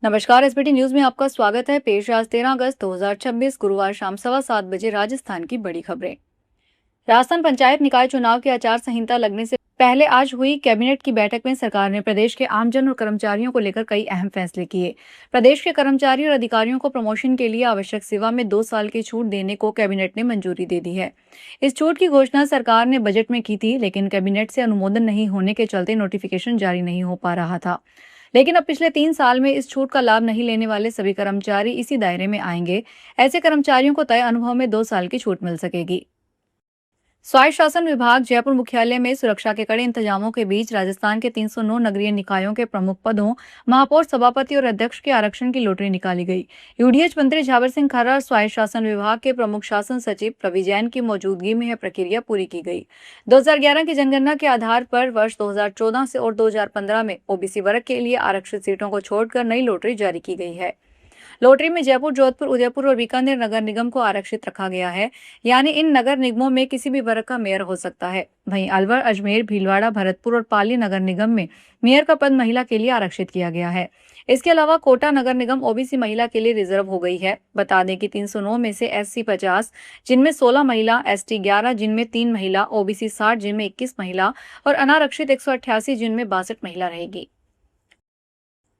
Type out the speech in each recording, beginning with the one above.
नमस्कार। SBT news में आपका स्वागत है। पेश आज 13 अगस्त 2026 गुरुवार शाम 7:15 बजे राजस्थान की बड़ी खबरें। राजस्थान पंचायत निकाय चुनाव की आचार संहिता लगने से पहले आज हुई कैबिनेट की बैठक में सरकार ने प्रदेश के आमजन और कर्मचारियों को लेकर कई अहम फैसले किए। प्रदेश के कर्मचारी और अधिकारियों को प्रमोशन के लिए आवश्यक सेवा में 2 साल की छूट देने को कैबिनेट ने मंजूरी दे दी है। इस छूट की घोषणा सरकार ने बजट में की थी, लेकिन कैबिनेट से अनुमोदन नहीं होने के चलते नोटिफिकेशन जारी नहीं हो पा रहा था। लेकिन अब पिछले 3 साल में इस छूट का लाभ नहीं लेने वाले सभी कर्मचारी इसी दायरे में आएंगे। ऐसे कर्मचारियों को तय अनुभव में 2 साल की छूट मिल सकेगी। स्वायत्त शासन विभाग जयपुर मुख्यालय में सुरक्षा के कड़े इंतजामों के बीच राजस्थान के 309 नगरीय निकायों के प्रमुख पदों, महापौर, सभापति और अध्यक्ष के आरक्षण की लॉटरी निकाली गई। यूडीएच मंत्री झावर सिंह खर्रा और स्वायत्त शासन विभाग के प्रमुख शासन सचिव प्रवी जैन की मौजूदगी में यह प्रक्रिया पूरी की गई। 2011 की जनगणना के आधार पर वर्ष 2014 से और 2015 में ओबीसी वर्ग के लिए आरक्षित सीटों को छोड़कर नई लॉटरी जारी की गई है। लॉटरी में जयपुर, जोधपुर, उदयपुर और बीकानेर नगर निगम को आरक्षित रखा गया है, यानी इन नगर निगमों में किसी भी वर्ग का मेयर हो सकता है। वहीं अलवर, अजमेर, भीलवाड़ा, भरतपुर और पाली नगर निगम में मेयर का पद महिला के लिए आरक्षित किया गया है। इसके अलावा कोटा नगर निगम ओबीसी महिला के लिए रिजर्व हो गई है। बता दें कि 309 में से एससी 50, जिनमें 16 महिला, एसटी 11, जिनमें 3 महिला, ओबीसी 60, जिनमें 21 महिला और अनारक्षित 188, जिनमें 62 महिला रहेगी।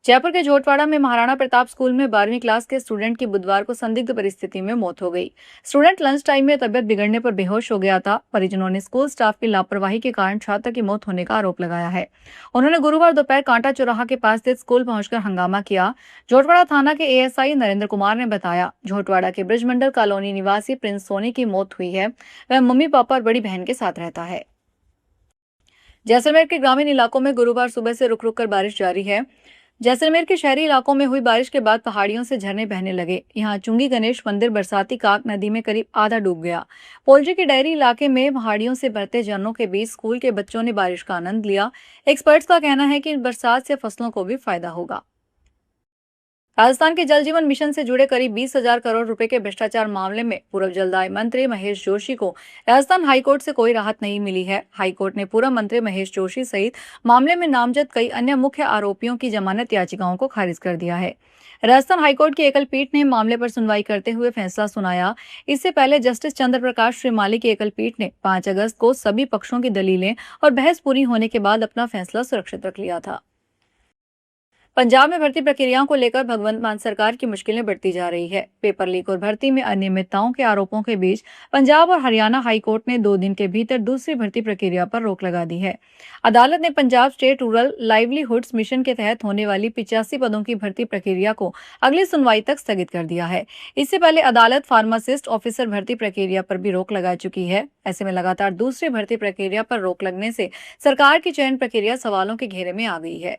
जयपुर के झोटवाड़ा में महाराणा प्रताप स्कूल में 12वीं क्लास के स्टूडेंट की बुधवार को संदिग्ध परिस्थिति में मौत हो गई। स्टूडेंट लंच टाइम में तबियत बिगड़ने पर बेहोश हो गया था। परिजनों ने स्कूल स्टाफ की लापरवाही के कारण छात्र की मौत होने का आरोप लगाया है। उन्होंने गुरुवार दोपहर कांटा चौराहा के पास स्थित स्कूल पहुंचकर हंगामा किया। झोटवाड़ा थाना के एएसआई नरेंद्र कुमार ने बताया, झोटवाड़ा के ब्रिजमंडल कॉलोनी निवासी प्रिंस सोनी की मौत हुई है। वह मम्मी, पापा और बड़ी बहन के साथ रहता है। जैसलमेर के ग्रामीण इलाकों में गुरुवार सुबह से रुक रुक कर बारिश जारी है। जैसलमेर के शहरी इलाकों में हुई बारिश के बाद पहाड़ियों से झरने बहने लगे। यहाँ चुंगी गणेश मंदिर बरसाती काक नदी में करीब आधा डूब गया। पोल्ट्री के डेयरी इलाके में पहाड़ियों से बहते झरनों के बीच स्कूल के बच्चों ने बारिश का आनंद लिया। एक्सपर्ट्स का कहना है कि इन बरसात से फसलों को भी फायदा होगा। राजस्थान के जल जीवन मिशन से जुड़े करीब 20,000 करोड़ रुपए के भ्रष्टाचार मामले में पूर्व जलदाय मंत्री महेश जोशी को राजस्थान हाईकोर्ट से कोई राहत नहीं मिली है। हाईकोर्ट ने पूर्व मंत्री महेश जोशी सहित मामले में नामजद कई अन्य मुख्य आरोपियों की जमानत याचिकाओं को खारिज कर दिया है। राजस्थान हाईकोर्ट की एकल पीठ ने मामले पर सुनवाई करते हुए फैसला सुनाया। इससे पहले जस्टिस चंद्र प्रकाश श्रीमाली की एकल पीठ ने 5 अगस्त को सभी पक्षों की दलीलें और बहस पूरी होने के बाद अपना फैसला सुरक्षित रख लिया था। पंजाब में भर्ती प्रक्रियाओं को लेकर भगवंत मान सरकार की मुश्किलें बढ़ती जा रही है। पेपर लीक और भर्ती में अनियमितताओं के आरोपों के बीच पंजाब और हरियाणा हाईकोर्ट ने 2 दिन के भीतर दूसरी भर्ती प्रक्रिया पर रोक लगा दी है। अदालत ने Punjab state rural livelihoods mission के तहत होने वाली 85 पदों की भर्ती प्रक्रिया को अगली सुनवाई तक स्थगित कर दिया है। इससे पहले अदालत फार्मासिस्ट ऑफिसर भर्ती प्रक्रिया पर भी रोक लगा चुकी है। ऐसे में लगातार दूसरी भर्ती प्रक्रिया पर रोक लगने से सरकार की चयन प्रक्रिया सवालों के घेरे में आ गई है।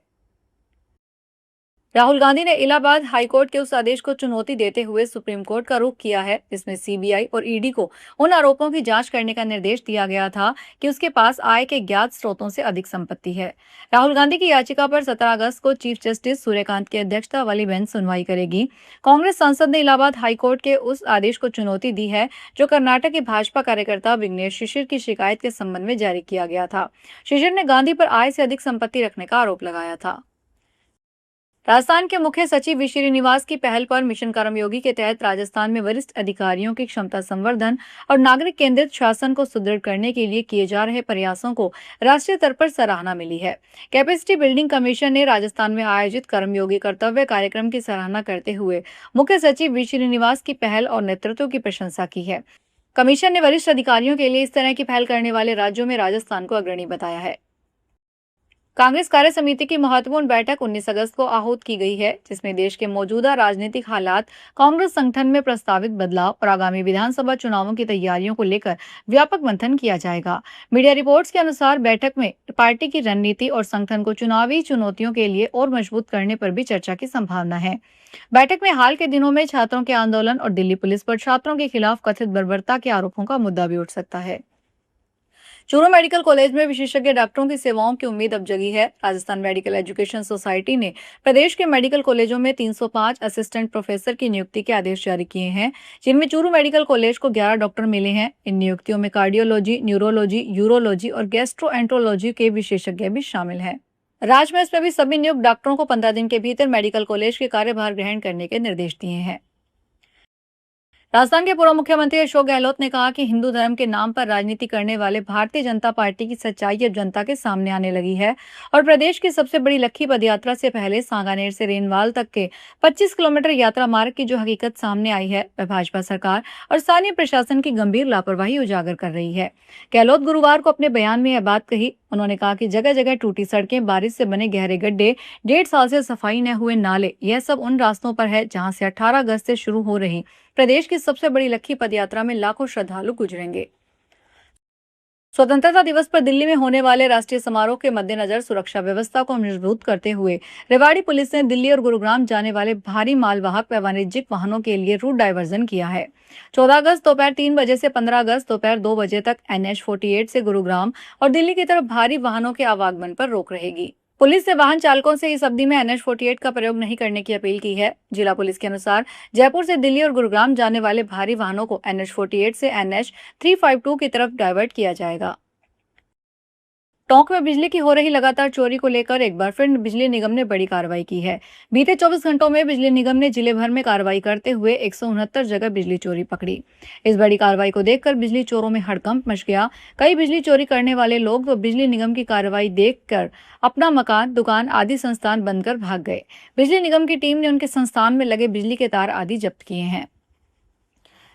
राहुल गांधी ने इलाहाबाद हाईकोर्ट के उस आदेश को चुनौती देते हुए सुप्रीम कोर्ट का रुख किया है, जिसमें सीबीआई और ईडी को उन आरोपों की जांच करने का निर्देश दिया गया था कि उसके पास आय के ज्ञात स्रोतों से अधिक संपत्ति है। राहुल गांधी की याचिका पर 17 अगस्त को चीफ जस्टिस सूर्यकांत की अध्यक्षता वाली बेंच सुनवाई करेगी। कांग्रेस सांसद ने इलाहाबाद हाईकोर्ट के उस आदेश को चुनौती दी है जो कर्नाटक के भाजपा कार्यकर्ता विघ्नेश शिशिर की शिकायत के संबंध में जारी किया गया था। शिशिर ने गांधी पर आय से अधिक संपत्ति रखने का आरोप लगाया था। राजस्थान के मुख्य सचिव वी श्रीनिवास की पहल पर मिशन कर्मयोगी के तहत राजस्थान में वरिष्ठ अधिकारियों की क्षमता संवर्धन और नागरिक केंद्रित शासन को सुदृढ़ करने के लिए किए जा रहे प्रयासों को राष्ट्रीय स्तर पर सराहना मिली है। कैपेसिटी बिल्डिंग कमीशन ने राजस्थान में आयोजित कर्मयोगी कर्तव्य कार्यक्रम की सराहना करते हुए मुख्य सचिव वी श्रीनिवास की पहल और नेतृत्व की प्रशंसा की है। कमीशन ने वरिष्ठ अधिकारियों के लिए इस तरह की पहल करने वाले राज्यों में राजस्थान को अग्रणी बताया है। कांग्रेस कार्य समिति की महत्वपूर्ण बैठक 19 अगस्त को आहूत की गई है, जिसमें देश के मौजूदा राजनीतिक हालात, कांग्रेस संगठन में प्रस्तावित बदलाव और आगामी विधानसभा चुनावों की तैयारियों को लेकर व्यापक मंथन किया जाएगा। मीडिया रिपोर्ट्स के अनुसार बैठक में पार्टी की रणनीति और संगठन को चुनावी चुनौतियों के लिए और मजबूत करने पर भी चर्चा की संभावना है। बैठक में हाल के दिनों में छात्रों के आंदोलन और दिल्ली पुलिस पर छात्रों के खिलाफ कथित बर्बरता के आरोपों का मुद्दा भी उठ सकता है। चूरू मेडिकल कॉलेज में विशेषज्ञ डॉक्टरों की सेवाओं की उम्मीद अब जगी है। राजस्थान मेडिकल एजुकेशन सोसाइटी ने प्रदेश के मेडिकल कॉलेजों में 305 असिस्टेंट प्रोफेसर की नियुक्ति के आदेश जारी किए हैं, जिनमें चूरू मेडिकल कॉलेज को 11 डॉक्टर मिले हैं। इन नियुक्तियों में कार्डियोलॉजी, न्यूरोलॉजी, यूरोलॉजी और गैस्ट्रोएंट्रोलॉजी के विशेषज्ञ भी शामिल हैं। राज्य में इसमें भी सभी नियुक्त डॉक्टरों को 15 दिन के भीतर मेडिकल कॉलेज के कार्यभार ग्रहण करने के निर्देश दिए हैं। राजस्थान के पूर्व मुख्यमंत्री अशोक गहलोत ने कहा कि हिंदू धर्म के नाम पर राजनीति करने वाले भारतीय जनता पार्टी की सच्चाई अब जनता के सामने आने लगी है और प्रदेश की सबसे बड़ी लक्खी पदयात्रा से पहले सांगानेर से रेनवाल तक के 25 किलोमीटर यात्रा मार्ग की जो हकीकत सामने आई है वह भाजपा सरकार और स्थानीय प्रशासन की गंभीर लापरवाही उजागर कर रही है। गहलोत गुरुवार को अपने बयान में यह बात कही। उन्होंने कहा कि जगह जगह टूटी सड़कें, बारिश से बने गहरे गड्ढे, 1.5 साल से सफाई न हुए नाले, यह सब उन रास्तों पर है जहां से 18 अगस्त से शुरू हो रही प्रदेश की सबसे बड़ी लक्खी पदयात्रा में लाखों श्रद्धालु गुजरेंगे। स्वतंत्रता दिवस पर दिल्ली में होने वाले राष्ट्रीय समारोह के मद्देनजर सुरक्षा व्यवस्था को मजबूत करते हुए रेवाड़ी पुलिस ने दिल्ली और गुरुग्राम जाने वाले भारी मालवाहक व वाणिज्यिक वाहनों के लिए रूट डायवर्जन किया है। 14 अगस्त दोपहर 3 बजे से 15 अगस्त दोपहर 2 बजे तक NH 48 से गुरुग्राम और दिल्ली की तरफ भारी वाहनों के आवागमन पर रोक रहेगी। पुलिस ने वाहन चालकों से इस अवधि में NH 48 का प्रयोग नहीं करने की अपील की है। जिला पुलिस के अनुसार जयपुर से दिल्ली और गुरुग्राम जाने वाले भारी वाहनों को NH 48 से NH 352 की तरफ डायवर्ट किया जाएगा। टोंक में बिजली की हो रही लगातार चोरी को लेकर एक बार फिर बिजली निगम ने बड़ी कार्रवाई की है। बीते 24 घंटों में बिजली निगम ने जिले भर में कार्रवाई करते हुए 169 जगह बिजली चोरी पकड़ी। इस बड़ी कार्रवाई को देखकर बिजली चोरों में हड़कंप मच गया। कई बिजली चोरी करने वाले लोग तो बिजली निगम की कार्रवाई देखकर अपना मकान, दुकान आदि संस्थान बंद कर भाग गए। बिजली निगम की टीम ने उनके संस्थान में लगे बिजली के तार आदि जब्त किए हैं।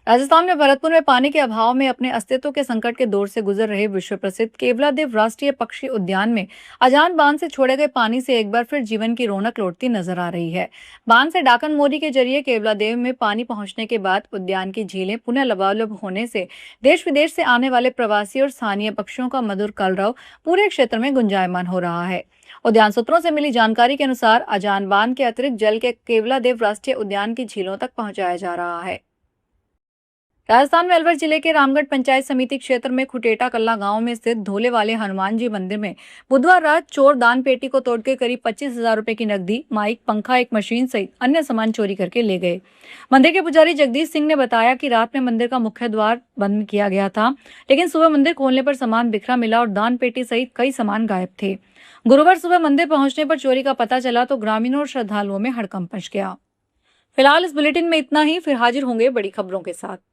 राजस्थान में भरतपुर में पानी के अभाव में अपने अस्तित्व के संकट के दौर से गुजर रहे विश्व प्रसिद्ध केवलादेव राष्ट्रीय पक्षी उद्यान में अजान बांध से छोड़े गए पानी से एक बार फिर जीवन की रौनक लौटती नजर आ रही है। बांध से डाकन मोरी के जरिए केवलादेव में पानी पहुंचने के बाद उद्यान की झीलें पुनः लबालब होने से देश विदेश से आने वाले प्रवासी और स्थानीय पक्षियों का मधुर कलरव पूरे क्षेत्र में गुंजायमान हो रहा है। उद्यान सूत्रों से मिली जानकारी के अनुसार अजान बांध के अतिरिक्त जल के केवलादेव राष्ट्रीय उद्यान की झीलों तक पहुंचाया जा रहा है। राजस्थान में अलवर जिले के रामगढ़ पंचायत समिति क्षेत्र में खुटेटा कल्ला गांव में स्थित धोले वाले हनुमान जी मंदिर में बुधवार रात चोर दान पेटी को तोड़कर करीब 25,000 रुपए की नकदी, माइक, पंखा, एक मशीन सहित अन्य सामान चोरी करके ले गए। मंदिर के पुजारी जगदीश सिंह ने बताया कि रात में मंदिर का मुख्य द्वार बंद किया गया था, लेकिन सुबह मंदिर खोलने पर सामान बिखरा मिला और दान पेटी सहित कई सामान गायब थे। गुरुवार सुबह मंदिर पहुंचने पर चोरी का पता चला तो ग्रामीणों और श्रद्धालुओं में हड़कंप मच गया। फिलहाल इस बुलेटिन में इतना ही, फिर हाजिर होंगे बड़ी खबरों के साथ।